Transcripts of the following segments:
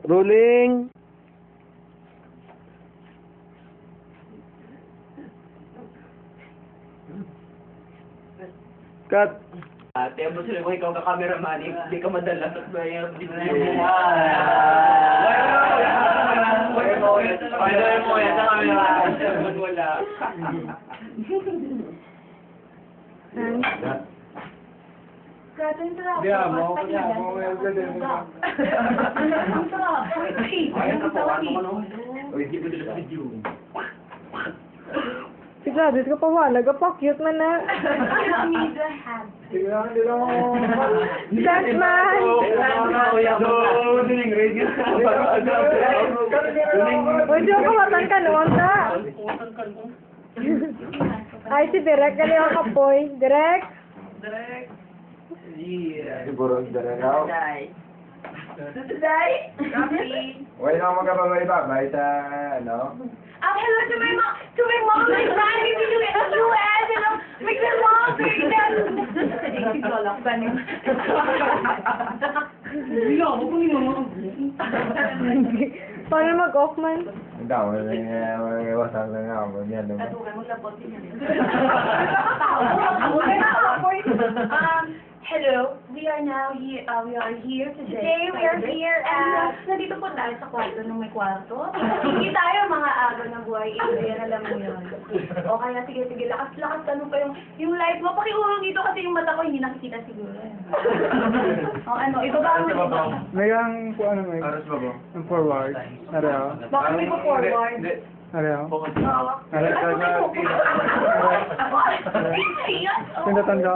Rolling. Cut. Ate, mo sila kung ikaw ka cameraman, hindi ka madala sa bayan. Hindi na Wala. Katin sarap. Dia, mau yang gede ni. Ang sarap. Ay, kapawan mo ano? O, hindi ko dito video. Si Gladys ka pa wala, cute man na. Give me the hand. Tingnan nila mo. Dance man! Dining radio. Uy, di ako matan ka noon ta. Ay, si Direk, gali ako kapoy. Direk? Yeah. Siguro dara raw. Today? Copy. Wala na magkababay sa ano. Hello to my mom, my family in the US, you know, make their mom very nice. Paano mag-off man? Ang daw, wasak na nga ako. Yan naman. Hello, we are here today. Today we are here at nandito po tayo sa kwarto ng may kwarto. Hindi tayo mga agaw ng buhay, Indian, alam mo yun. O kaya sige, lakas ano pa yung light mo. Pakiurong dito kasi yung mata ko hindi nakikita siguro. O ano, ibaba mo. May ang ano may. Aras ba ba? Ang forward. Areo. Bakit may forward? Areo. Oo. Pindatan ka?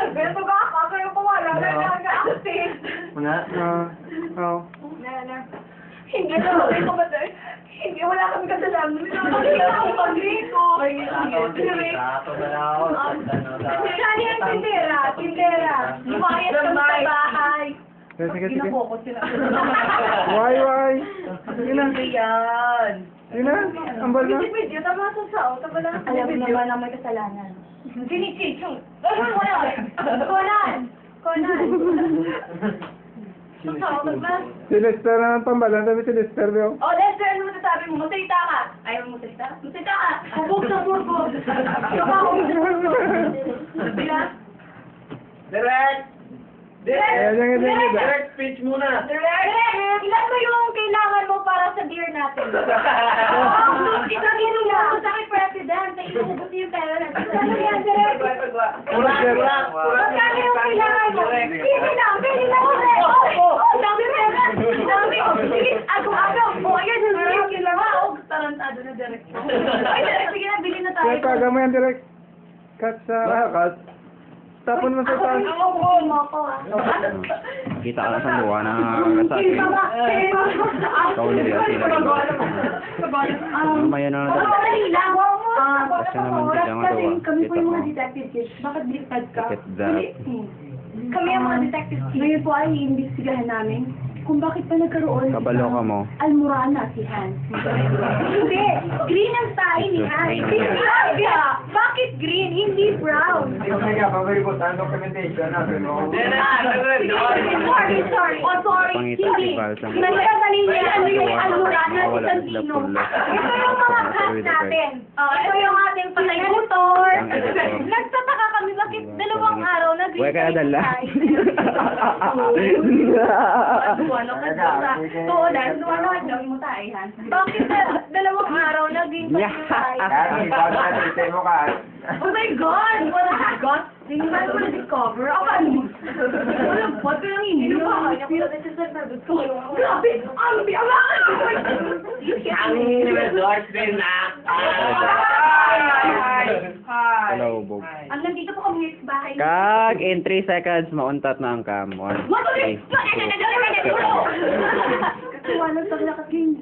Beto ka ako, kayo pa wala na nag-active. Mga? Oo. Hindi na, ito ba tayo? Hindi, wala kami kasalanan. Nakakita ako pag-rito. Saan yan, tindera. Lumayas kami sa bahay. Sige. Ginakokot sila. Why? Yun na. Yan. Yun na. Ambal na. Video, tama sa sao. Tama lang. Alam mo naman na may kasalanan. Sinichitsong. Konan. Sao, tagba? Si Lester na ang pambalan. Sabi si Lester, Beo. Oh, Lester, ano masasabi mo? Masalita ka. Ayaw mo masalita? Masalita ka. Bubog na bubog. Bila? Yan. Direct speech muna. Direct! Ilan mo yung kailangan mo para sa beer natin? Isang lang sa akin, President. Na inuubos yung pera natin. Ano yan, Direct? Magkano yung kailangan mo? Pili lang. Dami pera. Sige, agaw. Ayan, Direct. Wow, tarantado na, Direct. Ay, Direct, sige na, bili na tayo. Kaya kaga mo yan direct. Cut sa... Cut. Tapon mo sa taas. Kita ka na sa buwan na kasati. Ikaw hindi at sila iba. Mamaya na natin. Kasi naman sila nga daw. Kami po Kita yung mo. mga detectives. Bakit baliktad ka? Look at that. Kami ang mga detectives. Ngayon po ay iimbestigahan namin kung bakit pa nagkaroon Kabalo ka mo. Almorana si Hans. Hindi! Green ang style ni Hans. Brown ka! Bakit green? Hindi brown. Hindi ko kaya pabalik ang documentation natin. Sorry. Oh, sorry. Hindi. Nagkasalin niya ano yung Almorana si Santino. Ito yung mga cast natin. Ito yung ating patay motor. Nagtataka kami bakit dalawang araw na green Uy, kaya dala. Bakit dalawang araw naging mo ka. Oh my God! Wala ka, God! Hindi ba ko na-discover? Ako ano? Walang pot, pero hindi ba? Grabe! Ang biyaman! Hello, Bob. Ang nandito po kami sa bahay. Kag, in 3 seconds, mauntat na ang cam. 1, Matuloy! 2, Katuwanan sa nakaking.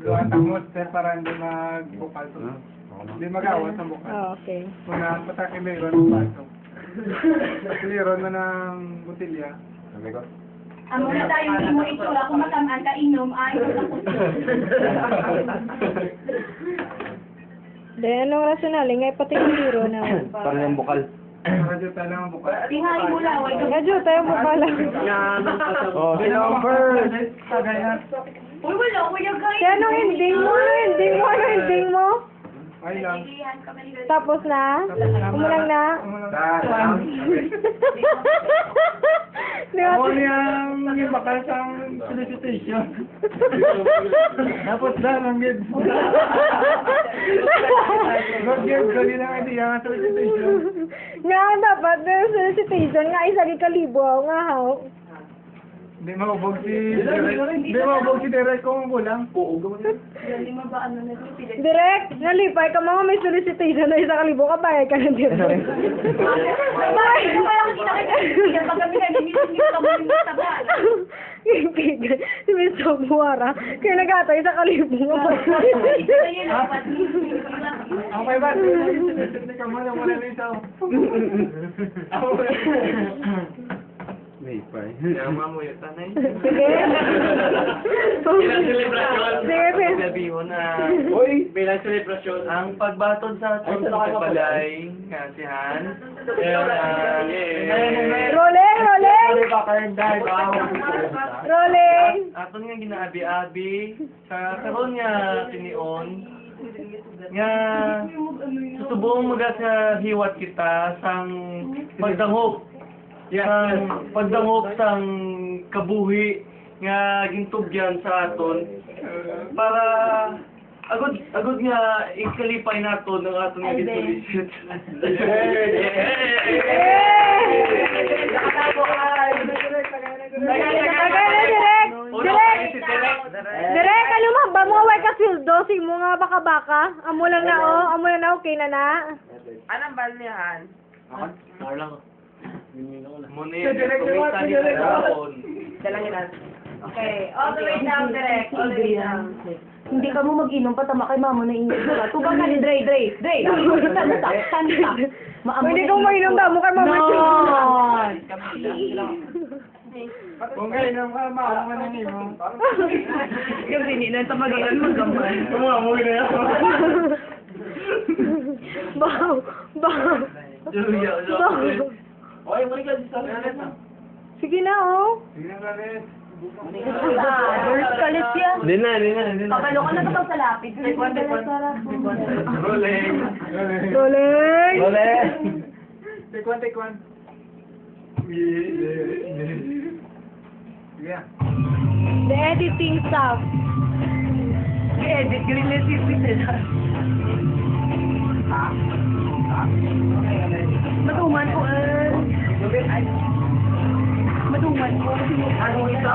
Luwan ang monster para hindi magbukal to. Hindi mag-awat ang bukal. Okay. Una, patake meron ng baso. Meron na ng butilya. Sabi ko. Ang muna tayong hindi mo itsura kung matamaan ka inom ay Then, anong rasyonal? Ngay pati yung biro na. Parang yung bukal. Radyo tayo lang ang bukal. Tingay mo lang, wait. Medyo tayo mo pala. Oh, si Lover. Kagaya. Uy, wala, kuya guys. Kaya anong ending mo? Anong ending mo? Anong ending mo? Ay lang. Tapos na? Umulang na? Di ba? Ako niyang maging bakal sa solicitation. Tapos na, langgit. Langgit, gali na idea ang solicitation. Nga, dapat na solicitation nga, isa kalibo ako nga haw. Hindi maubog si Derek kung kulang. Hindi mo ba ano na pilit? Direct, nalipay ka mga may solicitation na isa kalibo ka, bayad ka na direct. Bakit mo lang kita pag kami nag-meet ka mo yung taba? Kaibigan, si Miss Sobuara, kaya nagata isa kalibo nga. Ayun, dapat. Okay ba? Hindi ka mo na wala na ito. May pa. Yama mo yung tanay. Sige. Bilang selebrasyon. Sige, Pin. Sabi mo na, bilang selebrasyon, ang pagbatod sa aton sa balay, kasihan. Rolling, rolling! Rolling! Aton nga ginaabi-abi, sa karon nga tinion, nga susubong mga sa hiwat kita sang pagdangop. Sang pagdangop sang kabuhi nga gintugyan sa aton para agod nga ikalipay naton ang aton nga gitulisit. Direk, ano ma, ba mo away ka sildo, si mo nga baka-baka? Amo lang na, okay na na. Anong balnihan? Muna Direk, kumita ni direk. Kapon. Okay, all the way down, direct. All the way down. Hindi ka mo mag-inom, patama kay mama na inom ka. Tugang ka ni Dre. Santa. Hindi ko mainom daw, mukha mama. Kung kayo nang maawa ka na niyo. Yung sininan sa magalan mo gamay. Umamoy na yan. Baw. Julia, Okay, muli ka sa Sige na, oh. Sige na rin. First kalit yan. Hindi na. Papalo ka na ba sa lapid? Rolling. Rolling. Take one. Yeah. The editing stuff. Edit, green sila. Matuman ko. Matuman ko. Ano ito?